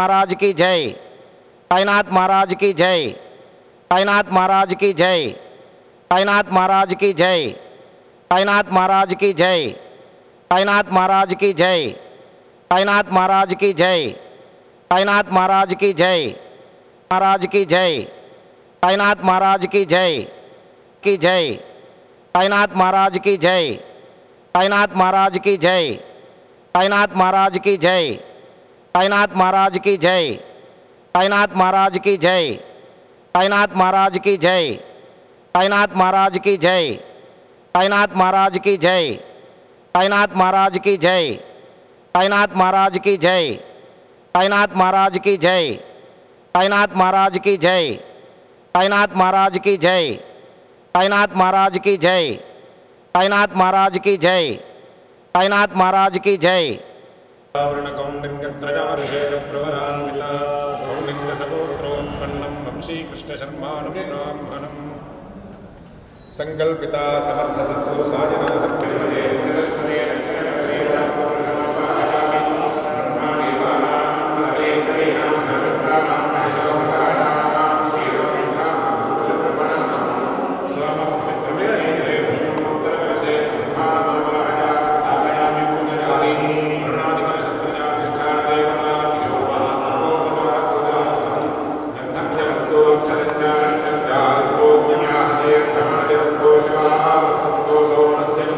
महाराज की जय। साईनाथ महाराज की जय। साईनाथ महाराज की जय। साईनाथ महाराज की जय। साईनाथ महाराज की जय। साईनाथ महाराज की जय। साईनाथ महाराज की जय। साईनाथ महाराज की जय। महाराज की जय। साईनाथ महाराज की जय की जय। साईनाथ महाराज की जय। साईनाथ महाराज की जय। साईनाथ महाराज की जय। साईनाथ महाराज की जय। साईनाथ महाराज की जय। साईनाथ महाराज की जय। साईनाथ महाराज की जय। साईनाथ महाराज की जय। साईनाथ महाराज की जय। साईनाथ महाराज की जय। साईनाथ महाराज की जय। साईनाथ महाराज की जय। साईनाथ महाराज की जय। साईनाथ महाराज की जय। साईनाथ महाराज की जय। साईनाथ महाराज की जय। संकल्पिता समर्थ सद्गुरु साजनाः श्रीमते संतोषो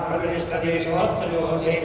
प्रतिष्ठते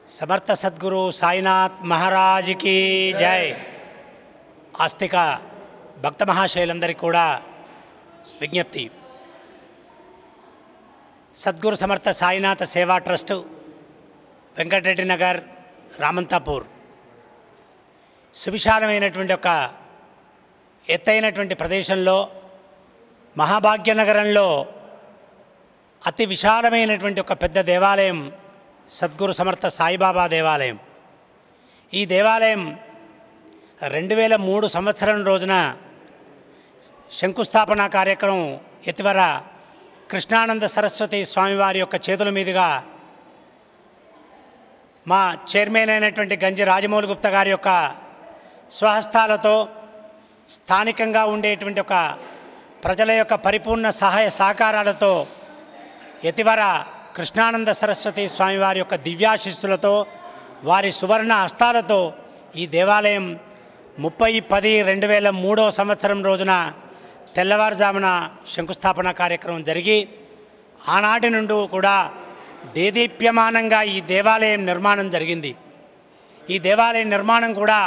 समर्थ सद्गुरु साईनाथ महाराज की जय। आस्तिक भक्त महाशयुలందరికీ కూడా విజ్ఞప్తి। సద్గురు సమర్థ సాయినాథ సేవా ట్రస్ట్ వెంకటరెడ్డి నగర్ రామంతాపూర్ సువిశాలమైనటువంటి ఒక ఎత్తైనటువంటి ప్రదేశంలో మహాభాగ్యనగరంలో అతి విశాలమైనటువంటి ఒక పెద్ద దేవాలయం సద్గురు సమర్థ సాయిబాబా దేవాలయం। ఈ దేవాలయం 2003 సంవత్సరం రోజున శంకుస్థాపన కార్యక్రమం యతివర కృష్ణానంద సరస్వతి స్వామివారి యొక్క చేతుల మీదుగా మా చైర్మన్ అయినటువంటి గంజి రాజమౌళి గుప్తా గారి యొక్క స్వహస్తాలతో స్థానికంగా ఉండేటువంటి ఒక ప్రజల యొక్క పరిపూర్ణ సహాయ సహకారాలతో యతివర కృష్ణానంద సరస్వతి స్వామివారి యొక్క దివ్యాశిస్సులతో వారి సువర్ణ హస్తాలతో ఈ దేవాలయం 30/10/2003 సంవత్సరం రోజున తెల్లవారుజామున శంకుస్థాపన కార్యక్రమం జరిగి ఆనాటి నుండి కూడా దేదీప్యమానంగా ఈ దేవాలయం నిర్మాణం జరిగింది। ఈ దేవాలయం నిర్మాణం కూడా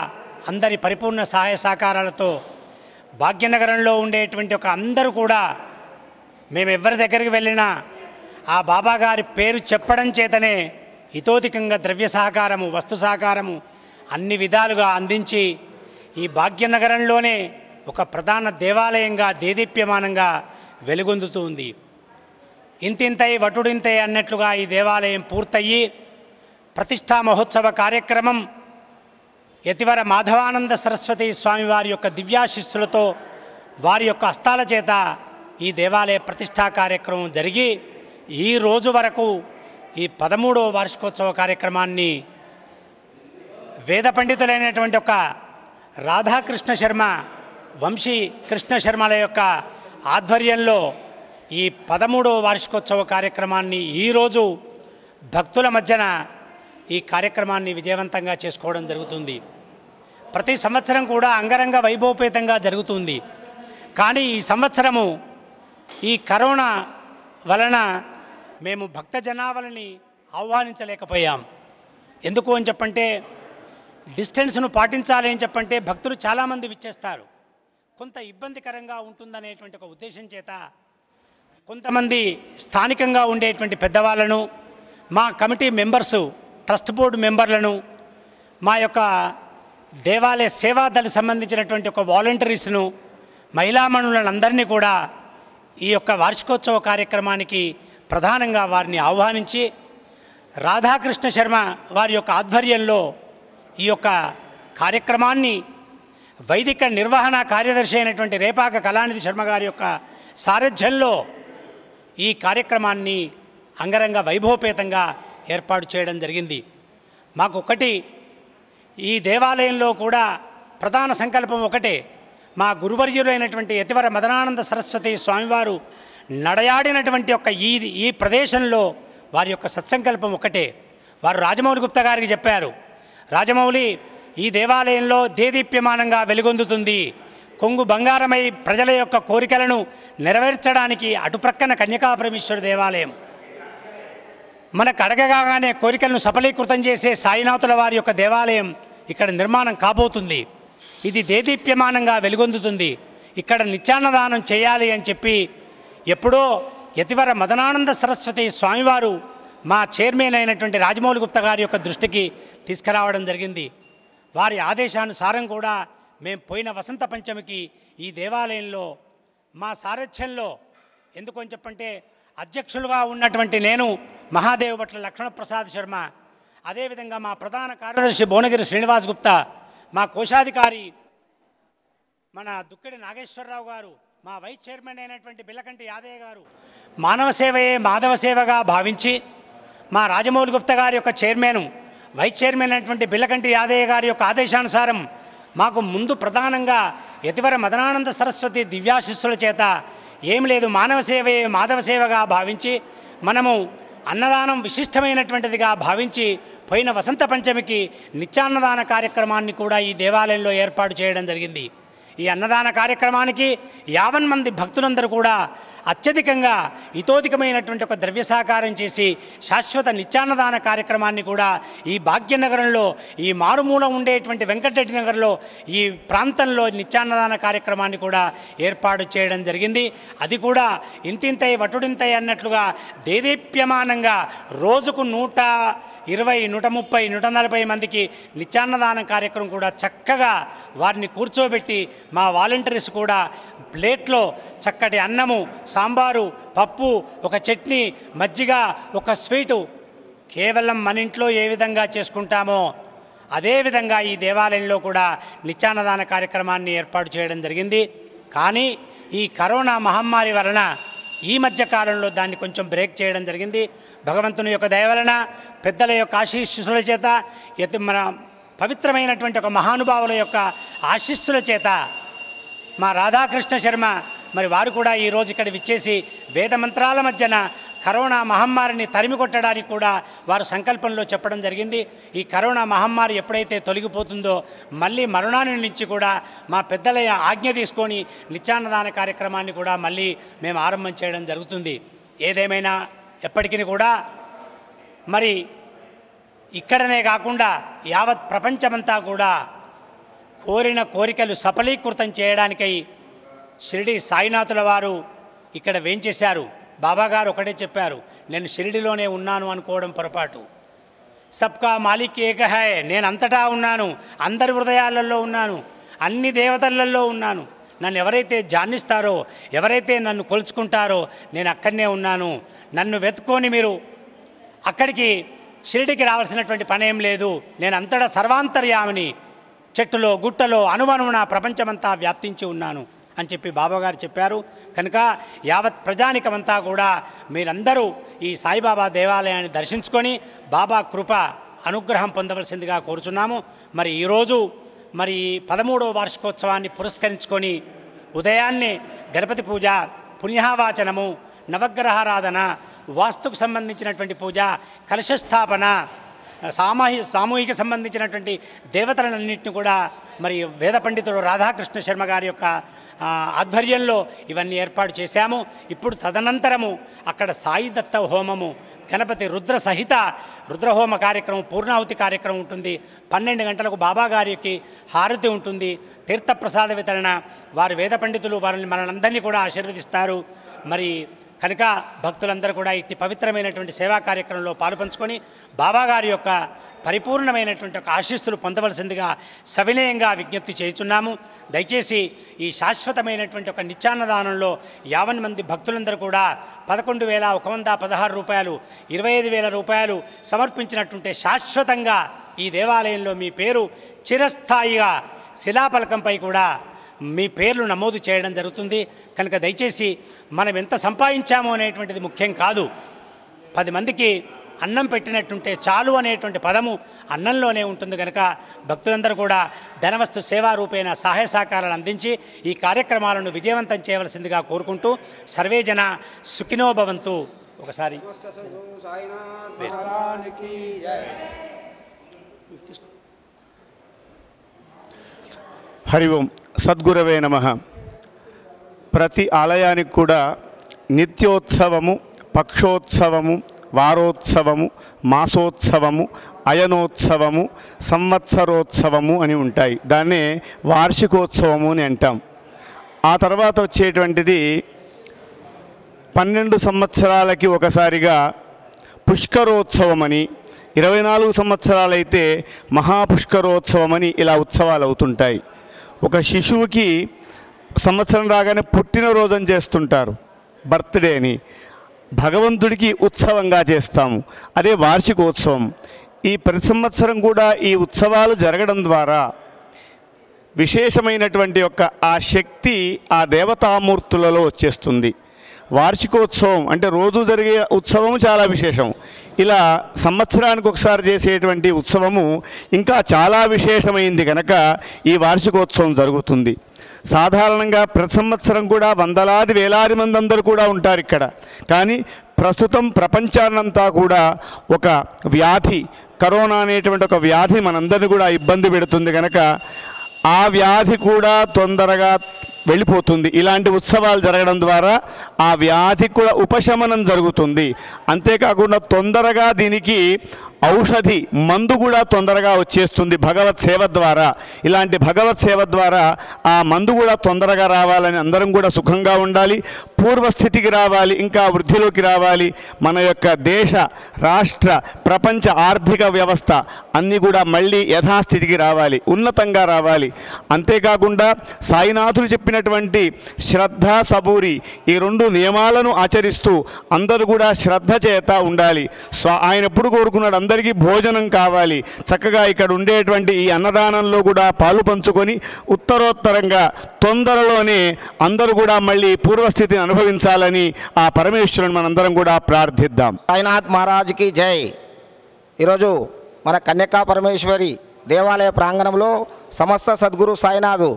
అందరి పరిపూర్ణ సహాయ సహకారాలతో భాగ్యనగరంలో ఉండేటువంటి ఒక అందరూ కూడా మేము ఎవరి దగ్గరికి వెళ్ళినా ఆ బాబా గారి పేరు చెప్పడం చేతనే ఇతోధికంగా ద్రవ్య సహకారము వస్తు సహకారము అన్ని విధాలుగా అందించి ఈ భాగ్యనగరంలోనే ఒక ప్రధాన దేవాలయంగా దేదీప్యమానంగా వెలుగొందుతూ ఉంది. ఇంతింతై వటుడింతై అన్నట్లుగా ఈ దేవాలయం పూర్తయ్యి ప్రతిష్టా మహోత్సవ కార్యక్రమం యతివర మాధవానంద సరస్వతి స్వామివారి యొక్క దివ్యాశిస్సులతో వారి యొక్క హస్తాల చేత ఈ దేవాలయ ప్రతిష్టా కార్యక్రమం జరిగి ఈ రోజు వరకు ఈ 13వ వార్షికోత్సవ కార్యక్రమాన్ని వేద పండితులైనటువంటి ఒక రాధాకృష్ణ శర్మ, వంశీ కృష్ణ శర్మల యొక్క ఆధ్వర్యంలో ఈ 13వ వార్షికోత్సవ కార్యక్రమాన్ని ఈరోజు భక్తుల మధ్యన ఈ కార్యక్రమాన్ని విజయవంతంగా చేసుకోవడం జరుగుతుంది. ప్రతి సంవత్సరం కూడా అంగరంగ వైభవపేతంగా జరుగుతుంది. కానీ ఈ సంవత్సరము ఈ కరోనా వలన మేము భక్త జనాభాని ఆహ్వానించలేకపోయాం. ఎందుకు అని చెప్పంటే డిస్టెన్స్ను పాటించాలి అని చెప్పంటే భక్తులు చాలామంది విచ్చేస్తారు, కొంత ఇబ్బందికరంగా ఉంటుందనేటువంటి ఒక ఉద్దేశం చేత కొంతమంది స్థానికంగా ఉండేటువంటి పెద్దవాళ్ళను, మా కమిటీ మెంబర్సు, ట్రస్ట్ బోర్డు మెంబర్లను, మా యొక్క దేవాలయ సేవాదళకు సంబంధించినటువంటి ఒక వాలంటీర్స్ను, మహిళామణులందరినీ కూడా ఈ యొక్క వార్షికోత్సవ కార్యక్రమానికి ప్రధానంగా వారిని ఆహ్వానించి రాధాకృష్ణ శర్మ వారి యొక్క ఆధ్వర్యంలో ఈ యొక్క కార్యక్రమాన్ని వైదిక నిర్వహణ కార్యదర్శి అయినటువంటి రేపాక కళానిధి శర్మ గారి యొక్క సారథ్యంలో ఈ కార్యక్రమాన్ని అంగరంగ వైభవపేతంగా ఏర్పాటు చేయడం జరిగింది. మాకు ఒకటి, ఈ దేవాలయంలో కూడా ప్రధాన సంకల్పం ఒకటే. మా గురువర్యులైనటువంటి యతివర మదనానంద సరస్వతి స్వామివారు నడయాడినటువంటి యొక్క ఈ ప్రదేశంలో వారి యొక్క సత్సంకల్పం ఒకటే. వారు రాజమౌళి గుప్తా గారికి చెప్పారు, రాజమౌళి ఈ దేవాలయంలో దేదీప్యమానంగా వెలుగొందుతుంది, కొంగు బంగారమై ప్రజల యొక్క కోరికలను నెరవేర్చడానికి అటుప్రక్కన కన్యకాపరమేశ్వరి దేవాలయం, మనకు అడగగానే కోరికలను సఫలీకృతం చేసే సాయినాథుల వారి యొక్క దేవాలయం ఇక్కడ నిర్మాణం కాబోతుంది. ఇది దేదీప్యమానంగా వెలుగొందుతుంది, ఇక్కడ నిత్యాన్నదానం చేయాలి అని చెప్పి ఎప్పుడో యతివర మదనానంద సరస్వతి స్వామివారు మా చైర్మన్ అయినటువంటి రాజమౌళి గుప్తా గారి యొక్క దృష్టికి తీసుకురావడం జరిగింది. వారి ఆదేశానుసారం కూడా మేము పోయిన వసంత పంచమికి ఈ దేవాలయంలో మా సారథ్యంలో, ఎందుకు అని చెప్పంటే అధ్యక్షులుగా ఉన్నటువంటి నేను, మహాదేవ్ భట్ల లక్ష్మణప్రసాద్ శర్మ, అదేవిధంగా మా ప్రధాన కార్యదర్శి భువనగిరి శ్రీనివాస్ గుప్తా, మా కోశాధికారి మన దుక్కిడి నాగేశ్వరరావు గారు, మా వైస్ చైర్మన్ అయినటువంటి బిల్లకంటి యాదయ్య గారు మానవ సేవయే మాధవ సేవగా భావించి, మా రాజమౌళి గుప్తా గారి యొక్క చైర్మన్, వైస్ చైర్మన్ అయినటువంటి బిల్లకంటి యాదయ్య గారి యొక్క ఆదేశానుసారం మాకు ముందు ప్రధానంగా యతివర మదనానంద సరస్వతి దివ్యాశిస్సుల చేత ఏం లేదు, మానవ సేవయే మాధవ సేవగా భావించి మనము అన్నదానం విశిష్టమైనటువంటిదిగా భావించి పోయిన వసంత పంచమికి నిత్యాన్నదాన కార్యక్రమాన్ని కూడా ఈ దేవాలయంలో ఏర్పాటు చేయడం జరిగింది. ఈ అన్నదాన కార్యక్రమానికి 50 మంది భక్తులందరూ కూడా అత్యధికంగా ఇతోధికమైనటువంటి ఒక ద్రవ్య సహకారం చేసి శాశ్వత నిత్యాన్నదాన కార్యక్రమాన్ని కూడా ఈ భాగ్యనగరంలో, ఈ మారుమూల ఉండేటువంటి వెంకటరెడ్డి నగర్లో ఈ ప్రాంతంలో నిత్యాన్నదాన కార్యక్రమాన్ని కూడా ఏర్పాటు చేయడం జరిగింది. అది కూడా ఇంతింతై వటుడింతై అన్నట్లుగా దేదీప్యమానంగా రోజుకు 120, 130, 140 మందికి నిత్యాన్నదానం కార్యక్రమం కూడా చక్కగా వారిని కూర్చోబెట్టి మా వాలంటీర్స్ కూడా ప్లేట్లో చక్కటి అన్నము, సాంబారు, పప్పు, ఒక చట్నీ, మజ్జిగ, ఒక స్వీటు కేవలం మన ఇంట్లో ఏ విధంగా చేసుకుంటామో అదేవిధంగా ఈ దేవాలయంలో కూడా నిత్యాన్నదాన కార్యక్రమాన్ని ఏర్పాటు చేయడం జరిగింది. కానీ ఈ కరోనా మహమ్మారి వలన ఈ మధ్య కాలంలో దాన్ని కొంచెం బ్రేక్ చేయడం జరిగింది. భగవంతుని యొక్క దయ వలన, పెద్దల యొక్క ఆశీస్సుల చేత, మన పవిత్రమైనటువంటి ఒక మహానుభావుల యొక్క ఆశీస్సుల చేత మా రాధాకృష్ణ శర్మ మరి వారు కూడా ఈరోజు ఇక్కడ విచ్చేసి వేద మంత్రాల మధ్యన కరోనా మహమ్మారిని తరిమి కొట్టడానికి కూడా వారు సంకల్పంలో చెప్పడం జరిగింది. ఈ కరోనా మహమ్మారి ఎప్పుడైతే తొలగిపోతుందో మళ్ళీ మరణాన్ని నుంచి కూడా మా పెద్దల ఆజ్ఞ తీసుకొని నిత్యాన్నదాన కార్యక్రమాన్ని కూడా మళ్ళీ మేము ఆరంభం చేయడం జరుగుతుంది. ఏదేమైనా ఎప్పటికీ కూడా మరి ఇక్కడనే కాకుండా యావత్ ప్రపంచమంతా కూడా కోరిన కోరికలు సఫలీకృతం చేయడానికై షిరిడి సాయినాథుల వారు ఇక్కడ వేంచేశారు. బాబాగారు ఒకటే చెప్పారు, నేను షిరిడిలోనే ఉన్నాను అనుకోవడం పొరపాటు. సబ్కా మాలిక్ ఏక హై, నేను అంతటా ఉన్నాను, అందరి హృదయాలలో ఉన్నాను. అన్ని దేవతలలో ఉన్నాను. నన్ను ఎవరైతే ధ్యానిస్తారో, ఎవరైతే నన్ను కొలుచుకుంటారో నేను అక్కడనే ఉన్నాను. నన్ను వెతుక్కొని మీరు అక్కడికి షిరిడికి రావాల్సినటువంటి పనేం లేదు. నేను అంతటా సర్వాంతర్యామిని, చెట్టులో గుట్టలో అణువణువున ప్రపంచమంతా వ్యాప్తించి ఉన్నాను అని చెప్పి బాబాగారు చెప్పారు. కనుక యావత్ ప్రజానికమంతా కూడా మీరందరూ ఈ సాయిబాబా దేవాలయాన్ని దర్శించుకొని బాబా కృప అనుగ్రహం పొందవలసిందిగా కోరుచున్నాము. మరి ఈరోజు 13వ వార్షికోత్సవాన్ని పురస్కరించుకొని ఉదయాన్నే గణపతి పూజ, పుణ్యావాచనము, నవగ్రహారాధన, వాస్తుకు సంబంధించినటువంటి పూజ, కలశస్థాపన, సామూహిక సంబంధించినటువంటి దేవతలన్నింటినీ కూడా మరి వేద పండితుడు రాధాకృష్ణ శర్మ గారి యొక్క ఆధ్వర్యంలో ఇవన్నీ ఏర్పాటు చేశాము. ఇప్పుడు తదనంతరము అక్కడ సాయి దత్త హోమము, గణపతి రుద్ర సహిత రుద్రహోమ కార్యక్రమం, పూర్ణాహుతి కార్యక్రమం ఉంటుంది. 12 గంటలకు బాబా గారికి హారతి ఉంటుంది. తీర్థప్రసాద వితరణ, వారి వేద పండితులు వారిని మనందరినీ కూడా ఆశీర్వదిస్తారు. మరి కనుక భక్తులందరూ కూడా ఇట్టి పవిత్రమైనటువంటి సేవా కార్యక్రమంలో పాలుపంచుకొని బాబాగారి యొక్క పరిపూర్ణమైనటువంటి ఒక ఆశీస్సులు పొందవలసిందిగా సవినయంగా విజ్ఞప్తి చేయుచున్నాము. దయచేసి ఈ శాశ్వతమైనటువంటి ఒక నిత్యాన్నదానంలో 50 మంది భక్తులందరూ కూడా 11,116 రూపాయలు, 25,000 రూపాయలు సమర్పించినట్టుంటే శాశ్వతంగా ఈ దేవాలయంలో మీ పేరు చిరస్థాయిగా శిలాఫలకంపై కూడా మీ పేర్లు నమోదు చేయడం జరుగుతుంది. కనుక దయచేసి మనం ఎంత సంపాదించామో అనేటువంటిది ముఖ్యం కాదు. 10 మందికి అన్నం పెట్టినట్టుంటే చాలు అనేటువంటి పదము అన్నంలోనే ఉంటుంది. కనుక భక్తులందరూ కూడా ధనవస్తు సేవా రూపేణ సహాయ సహకారాలు అందించి ఈ కార్యక్రమాలను విజయవంతం చేయవలసిందిగా కోరుకుంటూ సర్వే జన సుఖినో భవంతు. ఒకసారి హరి ఓం. సద్గురవే నమః. ప్రతి ఆలయానికి కూడా నిత్యోత్సవము, పక్షోత్సవము, వారోత్సవము, మాసోత్సవము, అయనోత్సవము, సంవత్సరోత్సవము అని ఉంటాయి. దాన్నే వార్షికోత్సవము అని అంటాం. ఆ తర్వాత వచ్చేటువంటిది 12 సంవత్సరాలకి ఒకసారిగా పుష్కరోత్సవం అని, 24 సంవత్సరాలైతే మహాపుష్కరోత్సవం అని ఇలా ఉత్సవాలు అవుతుంటాయి. ఒక శిశువుకి సంవత్సరం రాగానే పుట్టినరోజని చేస్తుంటారు, బర్త్డేని. భగవంతుడికి ఉత్సవంగా చేస్తాము, అదే వార్షికోత్సవం. ఈ ప్రతి సంవత్సరం కూడా ఈ ఉత్సవాలు జరగడం ద్వారా విశేషమైనటువంటి యొక్క ఆ శక్తి ఆ దేవతామూర్తులలో వచ్చేస్తుంది. వార్షికోత్సవం అంటే రోజు జరిగే ఉత్సవం చాలా విశేషం. ఇలా సంవత్సరానికి ఒకసారి చేసేటువంటి ఉత్సవము ఇంకా చాలా విశేషమైంది కనుక ఈ వార్షికోత్సవం జరుగుతుంది. సాధారణంగా ప్రతి సంవత్సరం కూడా వందలాది వేలాది మంది అందరూ కూడా ఉంటారు ఇక్కడ. కానీ ప్రస్తుతం ప్రపంచాన్నంతా కూడా ఒక వ్యాధి, కరోనా అనేటువంటి ఒక వ్యాధి మనందరినీ కూడా ఇబ్బంది పెడుతుంది కనుక ఆ వ్యాధి కూడా తొందరగా వెళ్ళిపోతుంది. ఇలాంటి ఉత్సవాలు జరగడం ద్వారా ఆ వ్యాధికి కూడా ఉపశమనం జరుగుతుంది. అంతేకాకుండా తొందరగా దీనికి ఔషధి, మందు కూడా తొందరగా వచ్చేస్తుంది భగవత్ సేవ ద్వారా. ఇలాంటి భగవత్ సేవ ద్వారా ఆ మందు కూడా తొందరగా రావాలని, అందరం కూడా సుఖంగా ఉండాలి, పూర్వస్థితికి రావాలి, ఇంకా వృద్ధిలోకి రావాలి. మన యొక్క దేశ, రాష్ట్ర, ప్రపంచ ఆర్థిక వ్యవస్థ అన్నీ కూడా మళ్ళీ యథాస్థితికి రావాలి, ఉన్నతంగా రావాలి. అంతేకాకుండా సాయినాథుడు చెప్పినటువంటి శ్రద్ధ, సబూరి ఈ 2 నియమాలను ఆచరిస్తూ అందరూ కూడా శ్రద్ధ చేత ఉండాలి. ఆయన ఎప్పుడు కోరుకున్నాడు, అందరికీ భోజనం కావాలి. చక్కగా ఇక్కడ ఉండేటువంటి ఈ అన్నదానంలో కూడా పాలు పంచుకొని ఉత్తరోత్తరంగా తొందరలోనే అందరూ కూడా మళ్ళీ పూర్వస్థితిని అనుభవించాలని ఆ పరమేశ్వరుని మనందరం కూడా ప్రార్థిద్దాం. సాయినాథ్ మహారాజ్కి జై. ఈరోజు మన కన్యకా పరమేశ్వరి దేవాలయ ప్రాంగణంలో సమస్త సద్గురు సాయినాథ్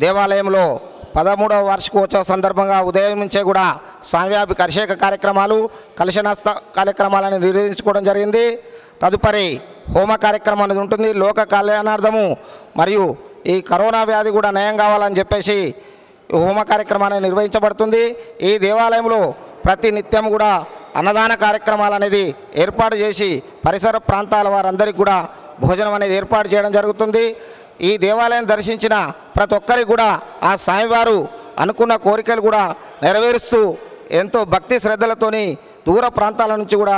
దేవాలయంలో 13వ వార్షికోత్సవ సందర్భంగా ఉదయం నుంచే కూడా స్వామివారి అభిషేక కార్యక్రమాలు, కలశనాస్త కార్యక్రమాలను నిర్వహించుకోవడం జరిగింది. తదుపరి హోమ కార్యక్రమం అనేది ఉంటుంది. లోక కళ్యాణార్థము మరియు ఈ కరోనా వ్యాధి కూడా నయం కావాలని చెప్పేసి హోమ కార్యక్రమాన్ని నిర్వహించబడుతుంది. ఈ దేవాలయంలో ప్రతి నిత్యం కూడా అన్నదాన కార్యక్రమాలు అనేది ఏర్పాటు చేసి పరిసర ప్రాంతాల వారందరికీ కూడా భోజనం అనేది ఏర్పాటు చేయడం జరుగుతుంది. ఈ దేవాలయం దర్శించిన ప్రతి ఒక్కరికి కూడా ఆ స్వామివారు అనుకున్న కోరికలు కూడా నెరవేరుస్తూ ఎంతో భక్తి శ్రద్ధలతోని దూర ప్రాంతాల నుంచి కూడా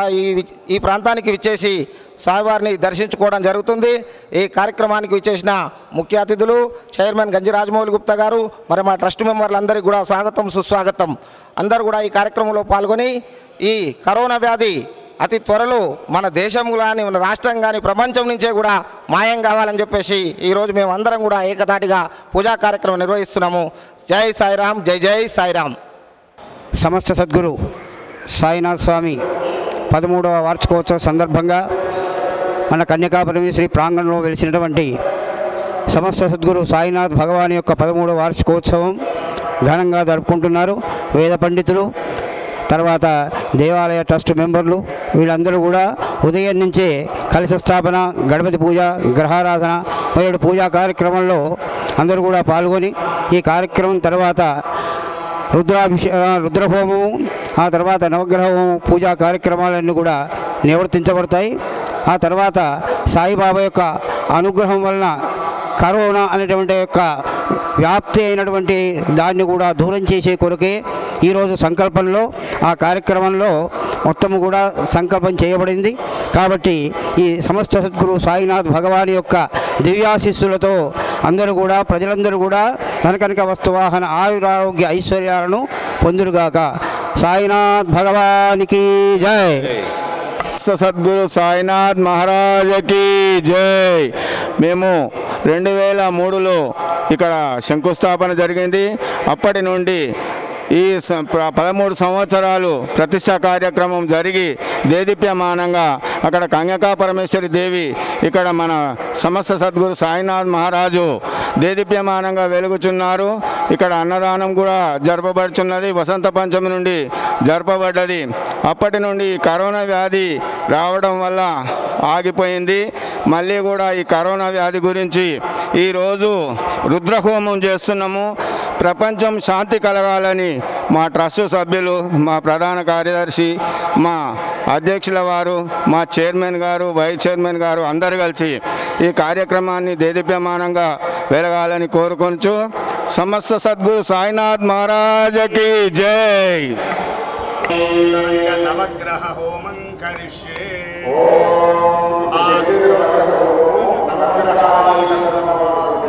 ఈ ప్రాంతానికి విచ్చేసి స్వామివారిని దర్శించుకోవడం జరుగుతుంది. ఈ కార్యక్రమానికి విచ్చేసిన ముఖ్య అతిథులు చైర్మన్ గంజి రాజమౌళి గుప్తా గారు, మరి మా ట్రస్ట్ మెంబర్లందరికీ కూడా స్వాగతం సుస్వాగతం. అందరూ కూడా ఈ కార్యక్రమంలో పాల్గొని ఈ కరోనా వ్యాధి అతి త్వరలో మన దేశం కానీ మన రాష్ట్రం కానీ ప్రపంచం నుంచే కూడా మాయం కావాలని చెప్పేసి ఈరోజు మేము అందరం కూడా ఏకతాటిగా పూజా కార్యక్రమం నిర్వహిస్తున్నాము. జై సాయిరామ్, జై జై సాయిరామ్. సమస్త సద్గురు సాయినాథ్ స్వామి 13వ వార్షికోత్సవ సందర్భంగా మన కన్యకాపరమేశ్వరి ప్రాంగణంలో వెలిసినటువంటి సమస్త సద్గురు సాయినాథ్ భగవాన్ యొక్క 13వ వార్షికోత్సవం ఘనంగా జరుపుకుంటున్నారు. వేద పండితులు, తర్వాత దేవాలయ ట్రస్ట్ మెంబర్లు వీళ్ళందరూ కూడా ఉదయం నుంచే కలశ స్థాపన, గణపతి పూజ, గ్రహారాధన మొదటి పూజా కార్యక్రమంలో అందరూ కూడా పాల్గొని ఈ కార్యక్రమం తర్వాత రుద్రహోమము, ఆ తర్వాత నవగ్రహము పూజా కార్యక్రమాలన్నీ కూడా నిర్వర్తించబడతాయి. ఆ తర్వాత సాయిబాబా యొక్క అనుగ్రహం వలన కరోనా అనేటువంటి యొక్క వ్యాప్తి అయినటువంటి దాన్ని కూడా దూరం చేసే కొరకే ఈరోజు సంకల్పంలో ఆ కార్యక్రమంలో మొత్తము కూడా సంకల్పం చేయబడింది. కాబట్టి ఈ సమస్త సద్గురు సాయినాథ్ భగవాన్ యొక్క దివ్యాశీస్సులతో అందరూ కూడా ప్రజలందరూ కూడా ధనకనక వస్తువాహన ఆయురారోగ్య ఐశ్వర్యాలను పొందురుగాక. సాయినాథ్ భగవానికి జై. సద్గురు సాయినాథ్ మహారాజకి జై. మేము 2003లో ఇక్కడ శంకుస్థాపన జరిగింది. అప్పటి నుండి ఈ 13 సంవత్సరాలు ప్రతిష్టా కార్యక్రమం జరిగి దేదీప్యమానంగా అక్కడ కన్యకా పరమేశ్వరి దేవి, ఇక్కడ మన సమస్త సద్గురు సాయినాథ్ మహారాజు దేదీప్యమానంగా వెలుగుచున్నారు. ఇక్కడ అన్నదానం కూడా జరపబడుచున్నది. వసంత పంచమి నుండి జరపబడ్డది. అప్పటి నుండి కరోనా వ్యాధి రావడం వల్ల ఆగిపోయింది. మళ్ళీ కూడా ఈ కరోనా వ్యాధి గురించి ఈరోజు రుద్రహోమం చేస్తున్నాము. ప్రపంచం శాంతి కలగాలని మా ట్రస్ట్ సభ్యులు, మా ప్రధాన కార్యదర్శి, మా అధ్యక్షుల వారు, మా చైర్మన్ గారు, వైస్ చైర్మన్ గారు అందరు కలిసి ఈ కార్యక్రమాన్ని దేదీప్యమానంగా వెలగాలని కోరుకొంచు. సమస్త సద్గురు సాయినాథ్ మహారాజకి జై. నవగ్రహ హోమం కరిష్యే.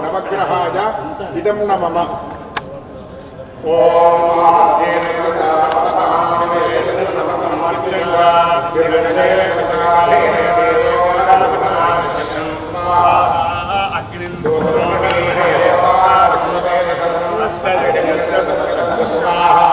నవగ్రహాయ ఇదం నమః. స్వాహ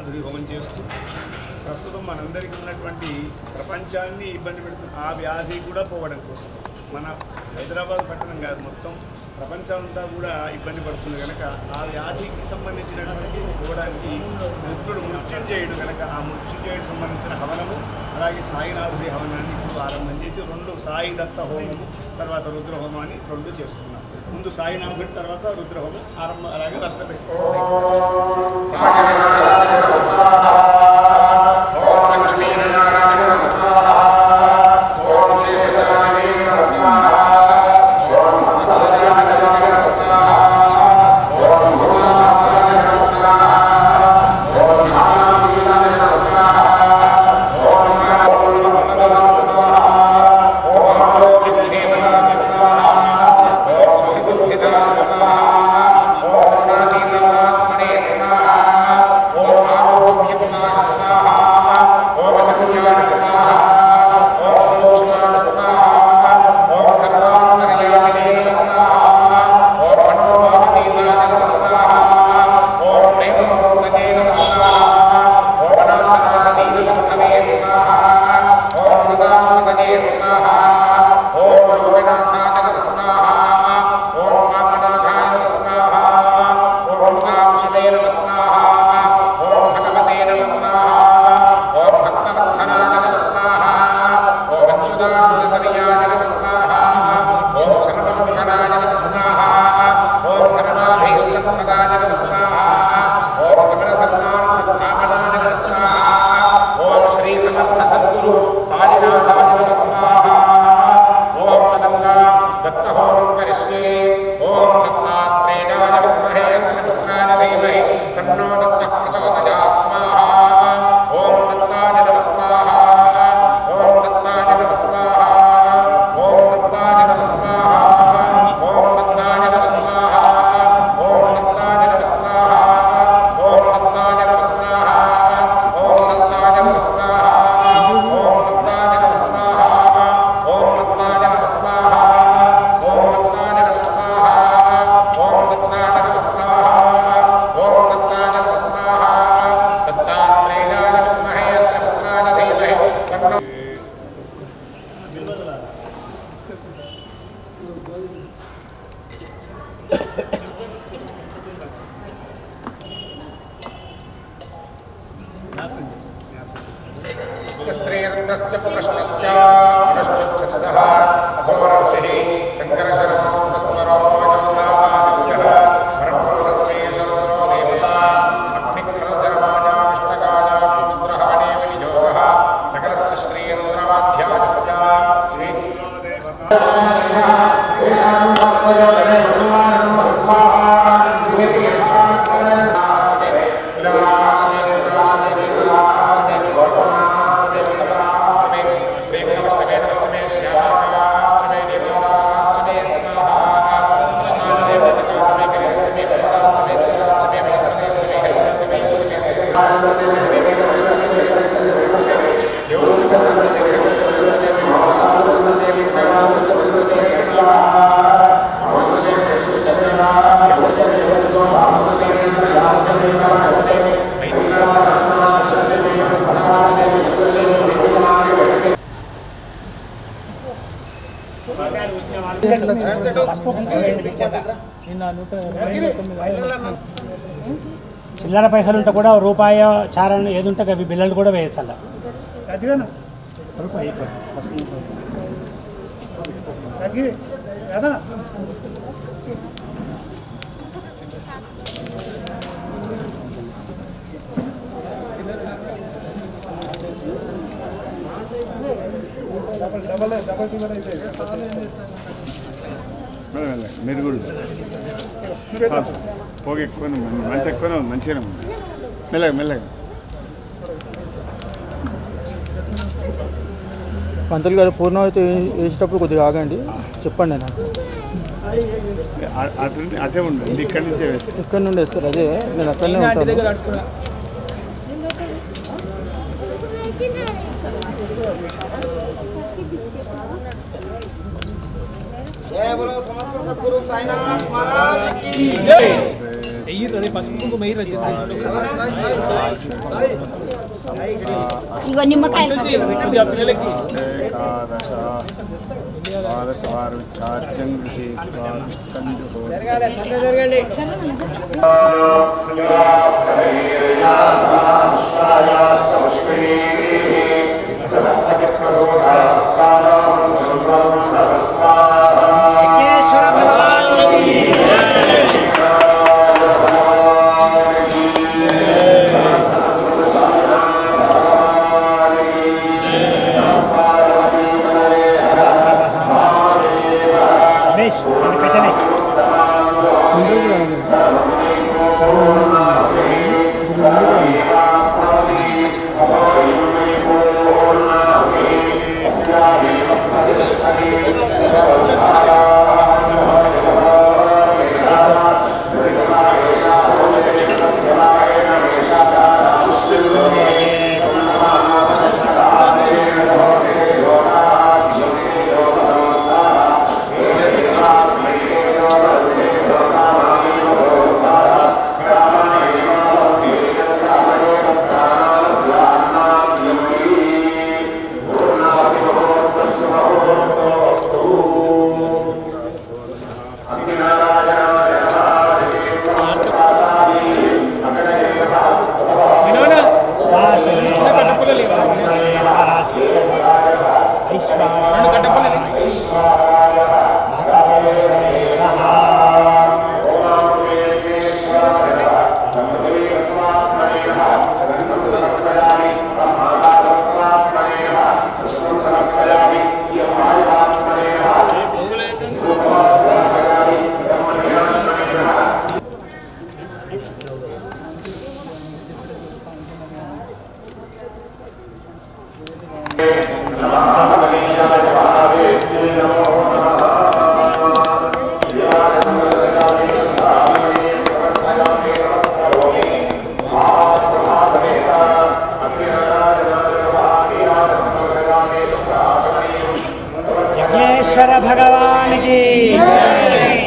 సాయినాథుడి హోమం చేస్తూ ప్రస్తుతం మనందరికీ ఉన్నటువంటి ప్రపంచాన్ని ఇబ్బంది పెడుతున్న ఆ వ్యాధి కూడా పోవడం కోసం మన హైదరాబాద్ పట్టణం కాదు మొత్తం ప్రపంచం అంతా కూడా ఇబ్బంది పడుతుంది కనుక ఆ వ్యాధికి సంబంధించినటువంటి పోవడానికి రుద్రుడు మృత్యుంజయుడు కనుక ఆ మృత్యుంజయుడికి సంబంధించిన హవనము అలాగే సాయినాథుడి హవనాన్ని ఇప్పుడు ఆరంభం చేసి 2 సాయి దత్త హోమము తర్వాత రుద్ర హోమాన్ని 2 చేస్తున్నాం. ముందు సాయినాథుడి తర్వాత రుద్రహోమం ఆరంభం అలాగే వరుస పెట్టి చిల్లర పైసలు ఉంటే కూడా రూపాయి చారణ ఏది ఉంటే అవి బిల్లలు కూడా వేయచ్చల్ల మీరు కూడా పోగ ఎక్కువనే మంట ఎక్కువనే ఉంది మంచిగానే ఉంది మెల్లగా మెల్లగా పంతులు గారు పూర్ణమైతే వేసేటప్పుడు కొద్దిగా ఆగండి చెప్పండి నాకు అదే ఉండండి ఇక్కడి నుంచే ఇక్కడ నుండి వేస్తారు అదే నేను అక్కడనే ఉంటాను जय बोलो समस्त सद्गुरु साईनाथ महाराज की जय। ఇగో నిమ్మకాయలు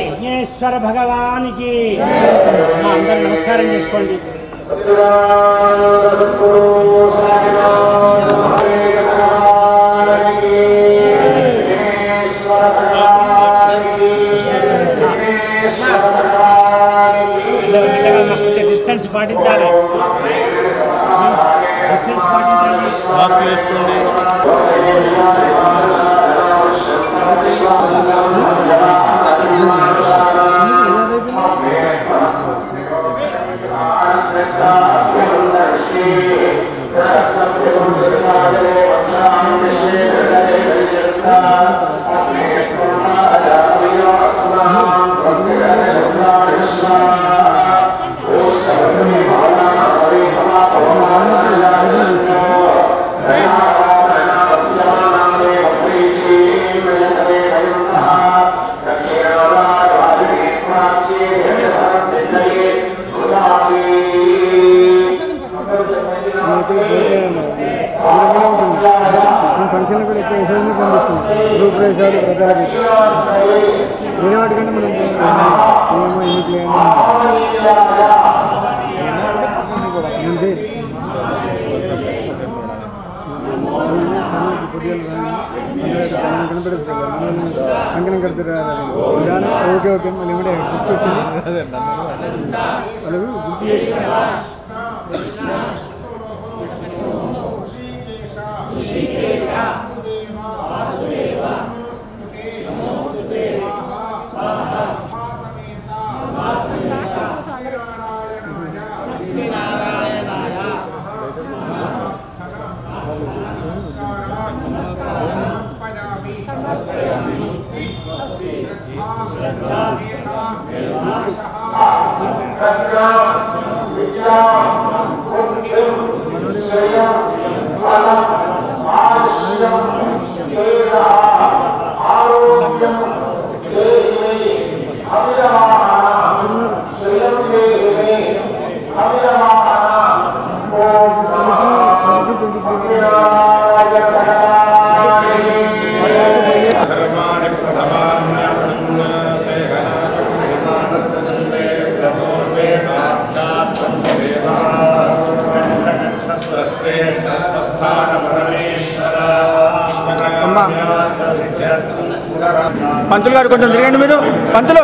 విఘ్నేశ్వర భగవానికి మా అందరూ నమస్కారం చేసుకోండి. కొంచెం డిస్టెన్స్ పాటించాలి. డిస్టెన్స్ పాటించండి. మాస్క్ వేసుకోండి. ఫంక్షన్లు కూడా ఎక్కువ ఎస్ఎంని పంపిస్తుంది. గ్రూప్ రేసాలు వేరే వాటికంటే మనం ఏమో ఎన్నికలే అంతే. కంకణం కడుతురా ఓకే ఓకే మళ్ళీ కూడా గుర్తొచ్చింది అలాగే గుర్తు చేసి Yes. పంతులు గారు కొంచెం తిరగండి మీరు. పంతులు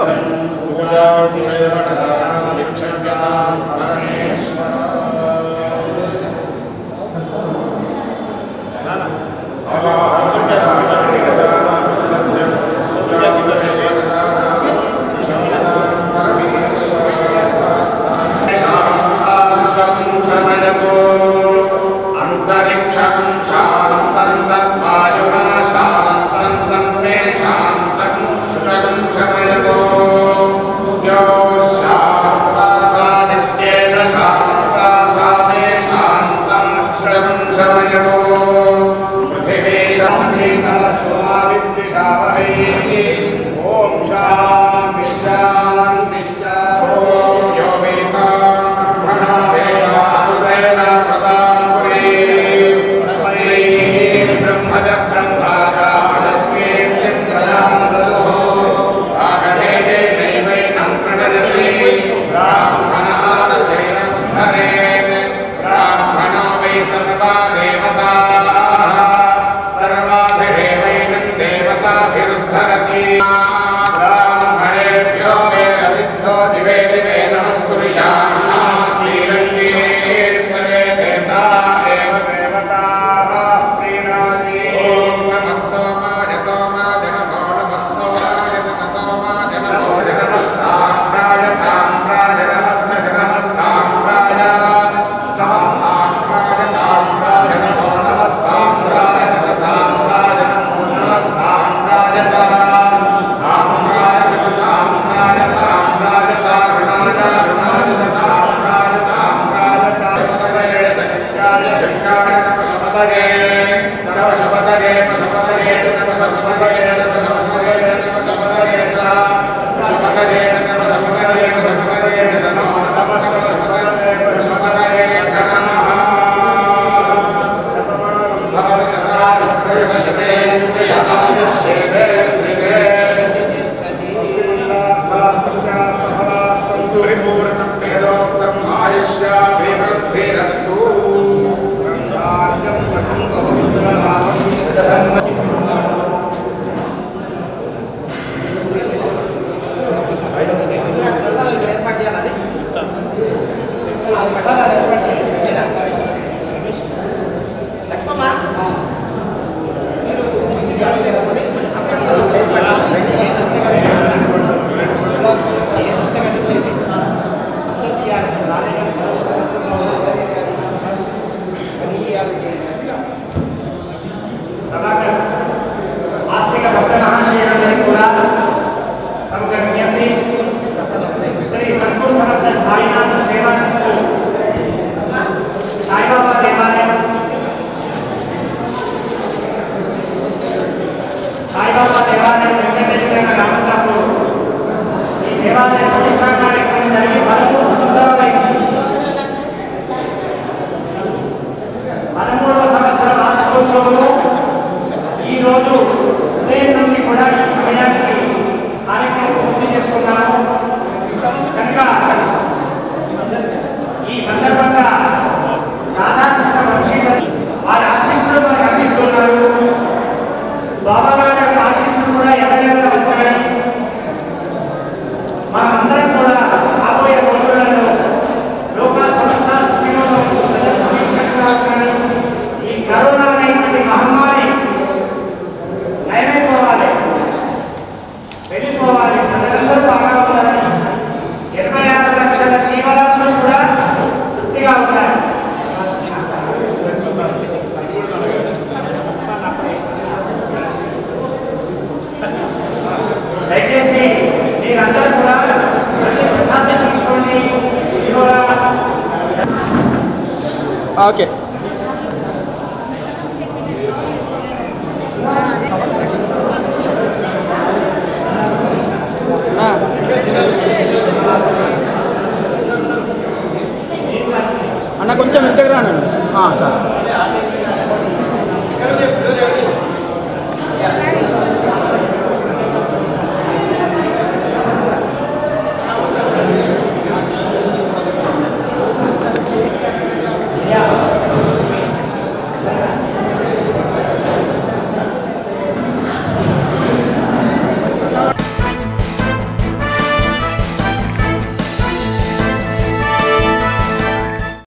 ఓకే. అన్న కొంచెం ఇంటికి రానండి చాలు.